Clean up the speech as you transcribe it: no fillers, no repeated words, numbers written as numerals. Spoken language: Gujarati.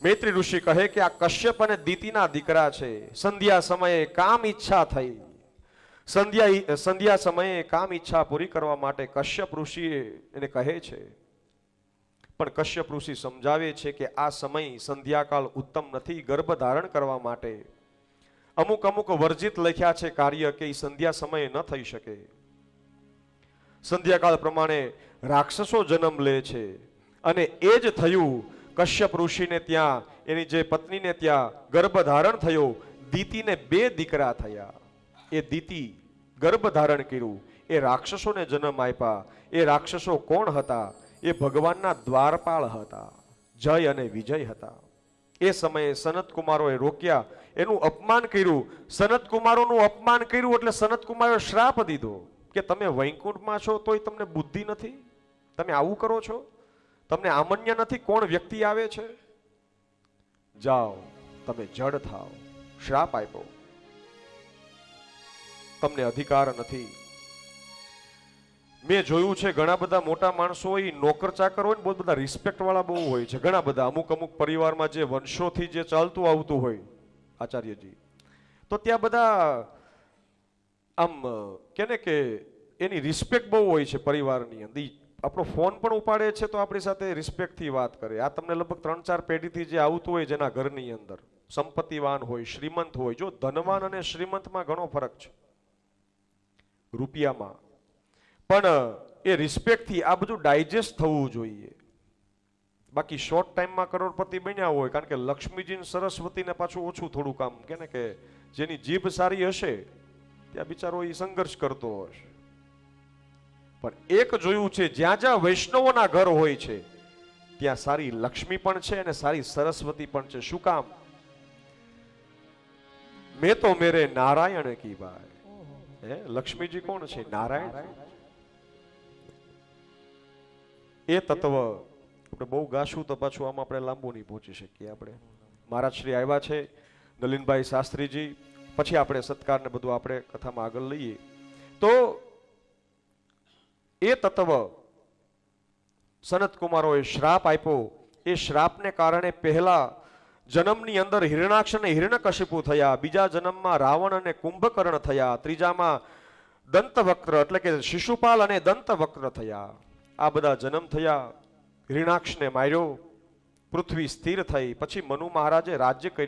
મૈત્રી ઋષિ કહે કે આ કશ્યપ અને દિતિના દીકરા છે. સંધ્યા સમયે કામ ઈચ્છા થઈ. સંધ્યા સમયે કામ ઈચ્છા પૂરી કરવા માટે કશ્યપ ઋષિ એને કહે છે. પણ કશ્યપ ઋષિ સમજાવે છે કે આ સમય સંધ્યાકાળ ઉત્તમ નથી ગર્ભ ધારણ કરવા માટે. અમુક અમુક વર્જિત લખ્યા છે કાર્ય કે સંધ્યા સમયે ન થઈ શકે. સંધ્યાકાળ પ્રમાણે રાક્ષસો જન્મ લે છે અને એ જ થયું. કશ્યપ ઋષિને ત્યાં એની જે પત્નીને ત્યાં ગર્ભ ધારણ થયો. દિતિને 2 દીકરા થયા. એ દિતિ ગર્ભ ધારણ કર્યું. એ રાક્ષસોને જન્મ આપ્યા. એ રાક્ષસો કોણ હતા? એ ભગવાનના દ્વારપાળ હતા. જય અને વિજય હતા. એ સમયે સનત કુમારોએ રોક્યા, એનું અપમાન કર્યું. સનત કુમારોનું અપમાન કર્યું એટલે સનત કુમારોએ શ્રાપ દીધો કે તમે વૈકુંઠમાં છો તોય તમને બુદ્ધિ નથી, તમે આવું કરો છો, તમને આમન્ય નથી. કોણ વ્યક્તિ આવે છે? જાઓ તમે જડ થાઓ. શ્રાપ આપ્યો. તમને અધિકાર નથી. મેં જોયું છે ઘણા બધા મોટા માણસો હોય, નોકર ચાકર હોય ને, બહુ બધા રિસ્પેક્ટ વાળા બહુ હોય છે. ઘણા બધા અમુક અમુક પરિવારમાં જે વર્ષોથી જે ચાલતું આવતું હોય આચાર્યજી, તો ત્યાં બધા આમ કેને કે એની રિસ્પેક્ટ બહુ હોય છે પરિવારની અંદર. આપણો ફોન પણ ઉપાડે છે તો આપણી સાથે રિસ્પેક્ટથી વાત કરે. આ તમને લગભગ 3-4 પેઢીથી જે આવતું હોય જેના ઘરની અંદર સંપત્તિવાન હોય, શ્રીમંત હોય. જો ધનવાન અને શ્રીમંતમાં ઘણો ફરક છે રૂપિયામાં, પણ એ રિસ્પેક્ટથી આ બધું ડાયજેસ્ટ થવું જોઈએ. બાકી શોર્ટ ટાઈમમાં કરોડપતિ બન્યા હોય, કારણ કે લક્ષ્મીજી સરસ્વતીને પાછું ઓછું થોડું કામ કે ને કે જેની જીભ સારી હશે ત્યાં બિચારો એ સંઘર્ષ કરતો હશે. પણ એક જોયું છે, જ્યાં જ્યાં વૈષ્ણવોના ઘર હોય છે ત્યાં સારી લક્ષ્મી પણ છે અને સારી સરસ્વતી પણ છે. શું કામ? મેં તો મેરે નારાયણ કી બાય. લક્ષ્મીજી કોણ છે? નારાયણ. એ તત્વ આપણે બહુ ગાશું તો પાછું આમાં આપણે લાંબુ નહીં પહોંચી શકીએ. આપણે મહારાજ શ્રી આવ્યા છે, નલિનભાઈ શાસ્ત્રીજી, પછી આપણે સત્કાર ને બધું આપણે કથામાં આગળ લઈએ. તો એ તત્વ સનત કુમારોએ શ્રાપ આપ્યો. એ શ્રાપને કારણે પહેલા જન્મની અંદર હિરણાક્ષ અને હિરણ્યકશિપુ થયા. બીજા જન્મમાં રાવણ અને કુંભકર્ણ થયા. ત્રીજામાં દંતવક્ર એટલે કે શિશુપાલ અને દંતવક્ર થયા. આ બધા જન્મ થયા. હિરણાક્ષને માર્યો, પૃથ્વી સ્થિર થઈ. પછી મનુ મહારાજે રાજ્ય કર્યું.